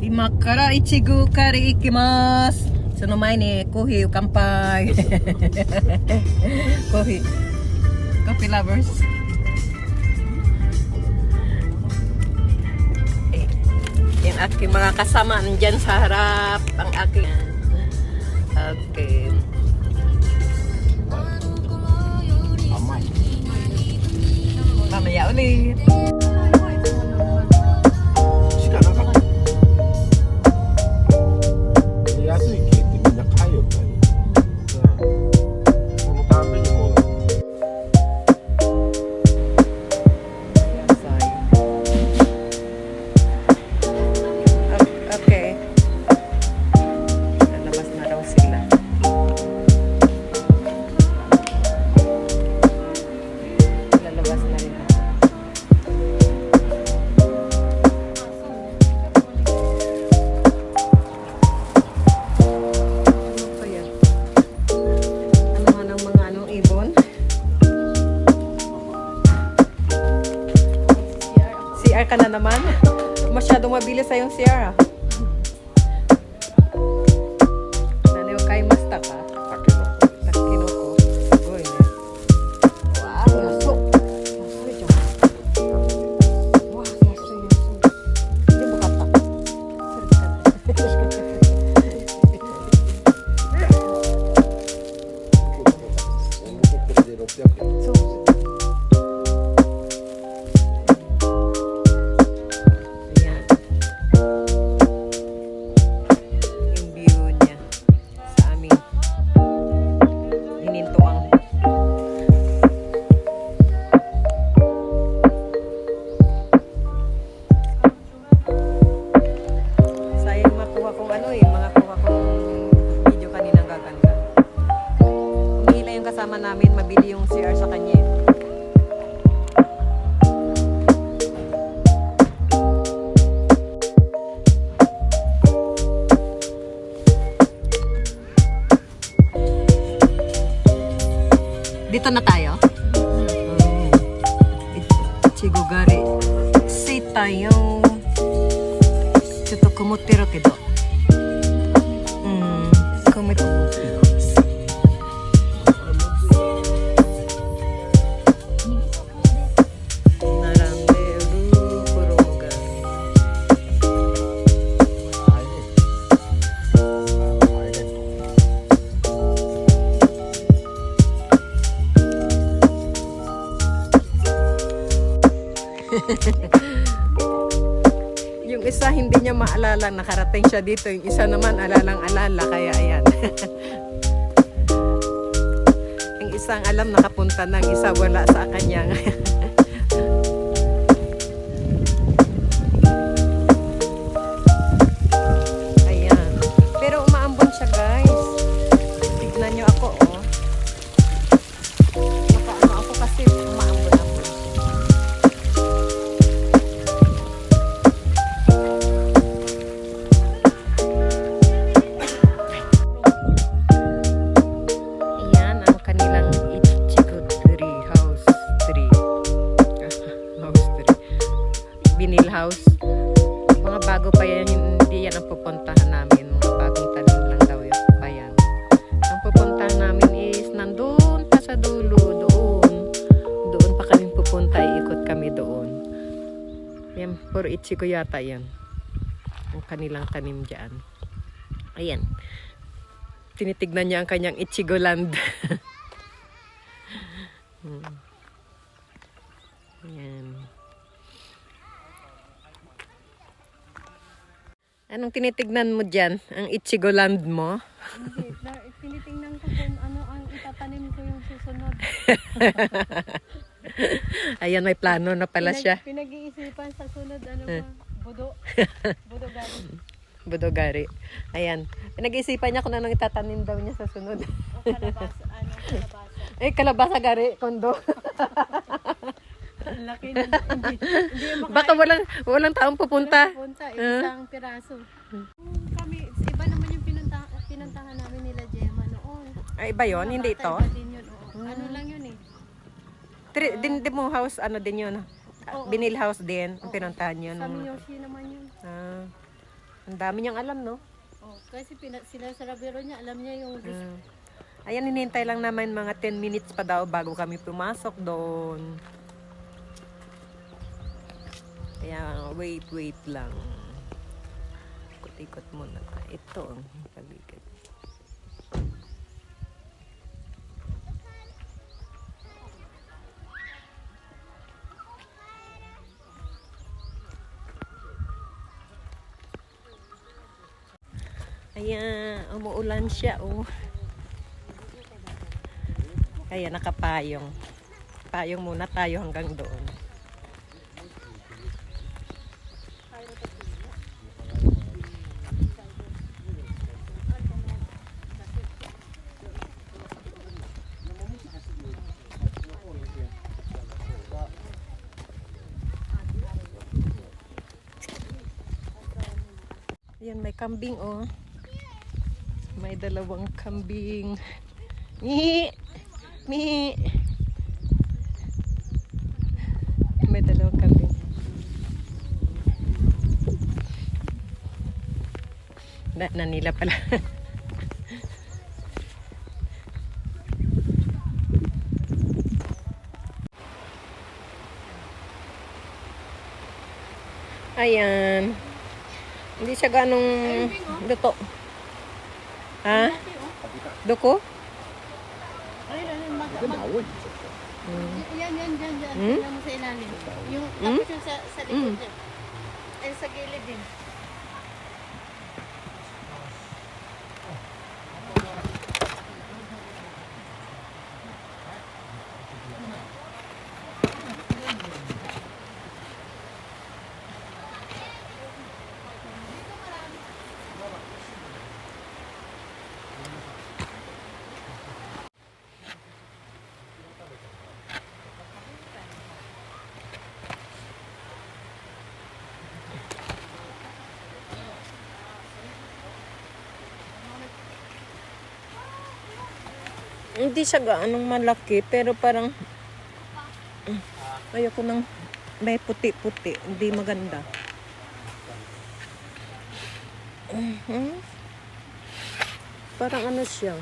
今からいちご狩り行きます。その前にコーヒー乾杯。コーヒーlovers. Yung aking mga kasama nandyan sa harap. Ang aking... Okay. Mamaya ulit. CR ka na naman? Masyadong mabilis sa yung CR ah. Naniw kay masta ka? Takinoko. Goy ne. Wow, yaso. Yaso dyan. Wow, yaso. Hindi mo kata. Kasama namin mabili yung CR sa kanya. Dito na tayo. Ichigogari. Say tayo. Chuto kumutiro kido. Kumutiro. Yung isa hindi niya maalala nakarating siya dito, yung isa naman alalang-alala, kaya ayan. Yung isang alam nakapunta na, yung isa wala sa kanya. Ayan. Pero umaambon siya, guys. Tignan niyo ako, oh. Nakaano ako kasi umaambon ako. Binil house. Mga bago pa yan, hindi yan ang pupuntahan namin. Mga bagong tanim lang daw yun pa yan. Ang pupuntahan namin is nandun pa sa dulo, doon. Doon pa kami pupunta, iikot kami doon. Yan, puro ichigo yata yan. Ang kanilang tanim dyan. Ayan. Tinitignan niya ang kanyang Ichigo land. Ayan. Anong tinitignan mo dyan? Ang Ichigo land mo? Hindi. Tinitingnan ko kung ano ang itatanim ko yung susunod. Ayan, may plano na pala siya. Pinag-iisipan sa sunod, ano ba? Budo. Budo gari. Budo gari. Ayan. Pinag-iisipan niya kung anong itatanim daw niya sa sunod. O kalabasa. Ano? Kalabasa. Eh, kalabasa gari. Kondo. Ang laki na. Hindi Baka walang taong pupunta. Punta, isang piraso. Kami, iba naman yung pinuntahan namin nila Gemma noon. Ay, iba yun? Hindi ito? Iba din yun, oo. Ano lang yun eh. Din mo house, ano din yun? Oo. Binil house din. Ang pinuntahan yun. Sa Miyoshi naman yun. Ang dami niyang alam, no? Oh, kasi sila sa rabero niya, alam niya yung Mm. Ayan, hinihintay lang naman mga 10 minutes pa daw bago kami pumasok doon. Kaya, wait lang. Ikot-ikot muna tayo. Ito ang paligid. Ayan, umuulan siya, oh. Kaya nakapayong. Payong muna tayo hanggang doon. Ayan, may kambing, oh. May dalawang kambing. Mi! Mi! May dalawang kambing. Na nila pala. Ayan. Hindi siya ganong luto. Ha? Duko? Yan, dyan. Hmm? Tingnan mo sa ilalim. Yung, tapos yung sa likod niya. Ay, sa gilid din. Hindi siya gaanong malaki, pero parang ayoko nang may puti-puti. Hindi maganda. Parang ano siya.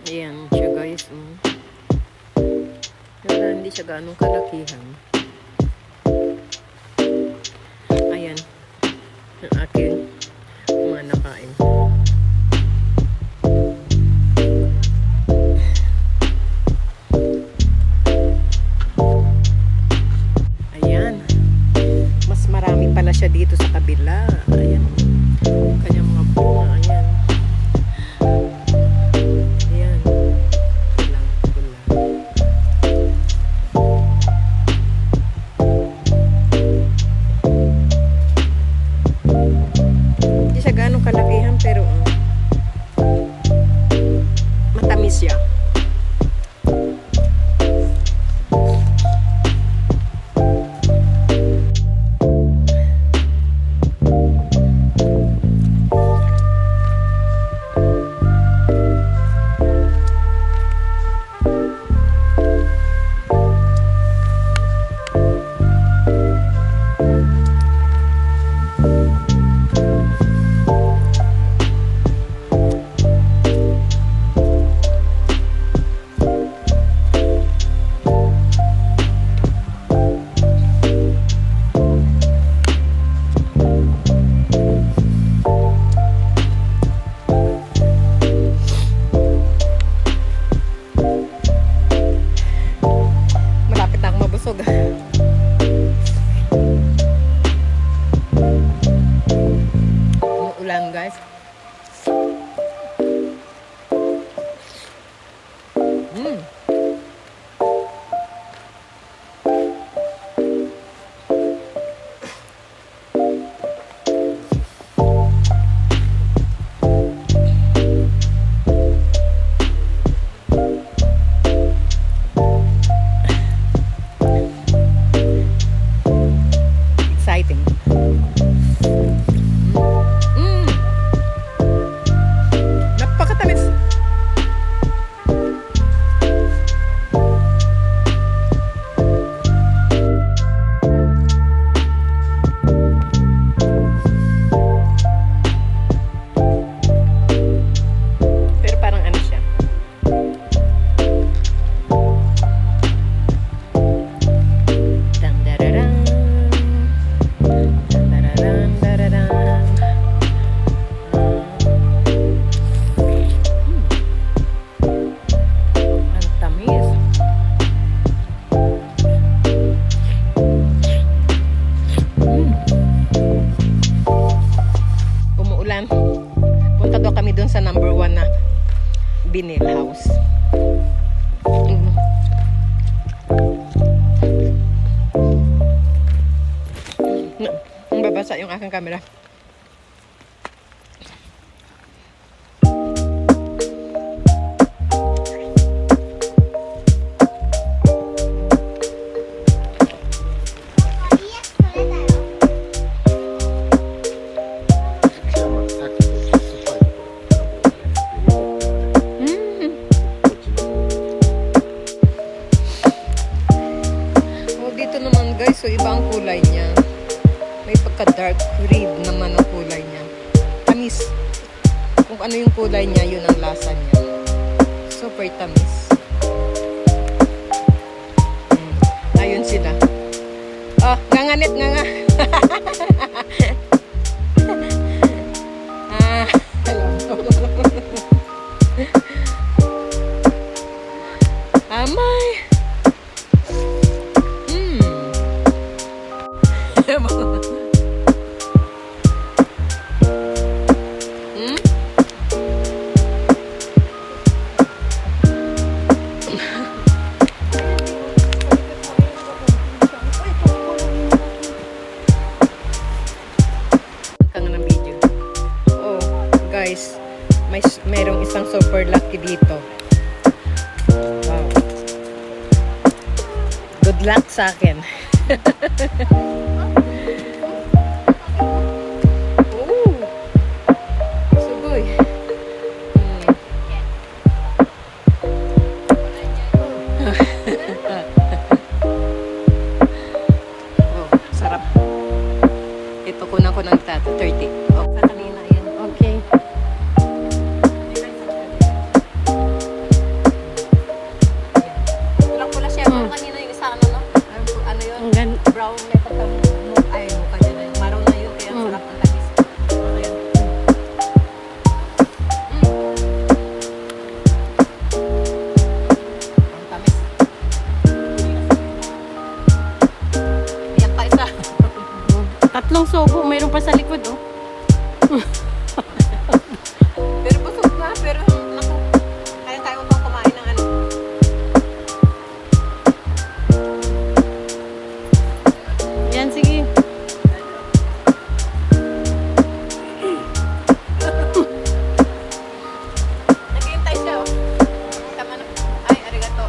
Ayan siya, guys. Pero hindi siya ganong kalakihan. Ayan. Ang aking mga nakain. Ayan. Mas marami pala siya dito sa kabila. Ayan. Kanyang mga bunga. Ayan. Ayan. Kulang. kita yung aking camera. Oh, dito naman guys, so iba ang kulay niya. May pagka-dark red naman ang kulay niya. Tamis. Kung ano yung kulay niya, yun ang lasa niya. Super tamis. Ayun sila. Oh, nganganit nga nga. Alam mo. Amay. Guys, merong isang super lucky dito. Wow. Good luck sa akin. Oh. Sugoy. Oh, sarap. Ito kunan ko ng 30. Oh, kanina yan. Okay. Kanina yung isa ano yun? Brown na ay mukha niya na yun. Maraw na yun kaya sarap ng tamis. Ayan. Ang tamis. Ayan pa isa. Tatlong sobo, mayroon pa sa likod, oh. Pero busog na, pero naku, kaya tayo pang kumain ng ano. Yan, sige. Naghihintay siya, oh. Tama na. Ay, arigato.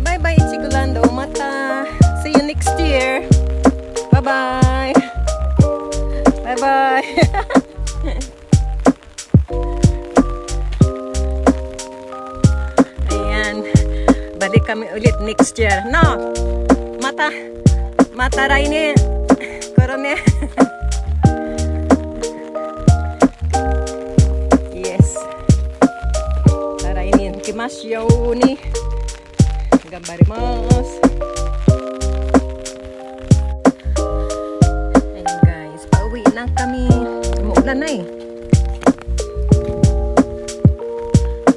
Bye-bye, Ichigulando. Mata. See you next year. Bye-bye. Bye-bye. Ayan. Balik kami ulit next year. No! Mata. Mata Raine. Korone. Yes. Tarainin. Kimasyo ni. Gambarimasu. Ayun guys, pauwi na kami. Umuulan na eh.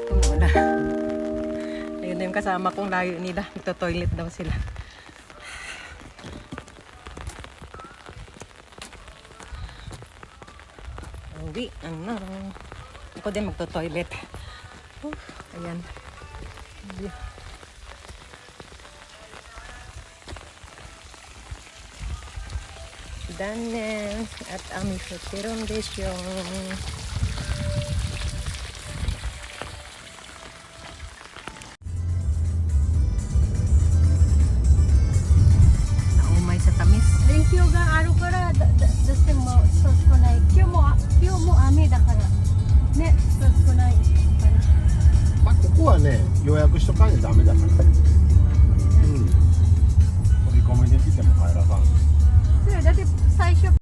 Umuulan. Ayun na yung kasama kong layo nila. Ito-toilet daw sila. Uwi. Ano? Ako din magto-toilet. Ayan. Danen at ami hoteron desyo. Naumay sa tamis. Thank you ga aro kara daste mo sos kunai. Kyo mo ame da kara. Ne, sos kunai. まあ、ここはね、予約しとかないとダメだからね。うん。飛び込みできても帰らさん。 Sir, dati sa shop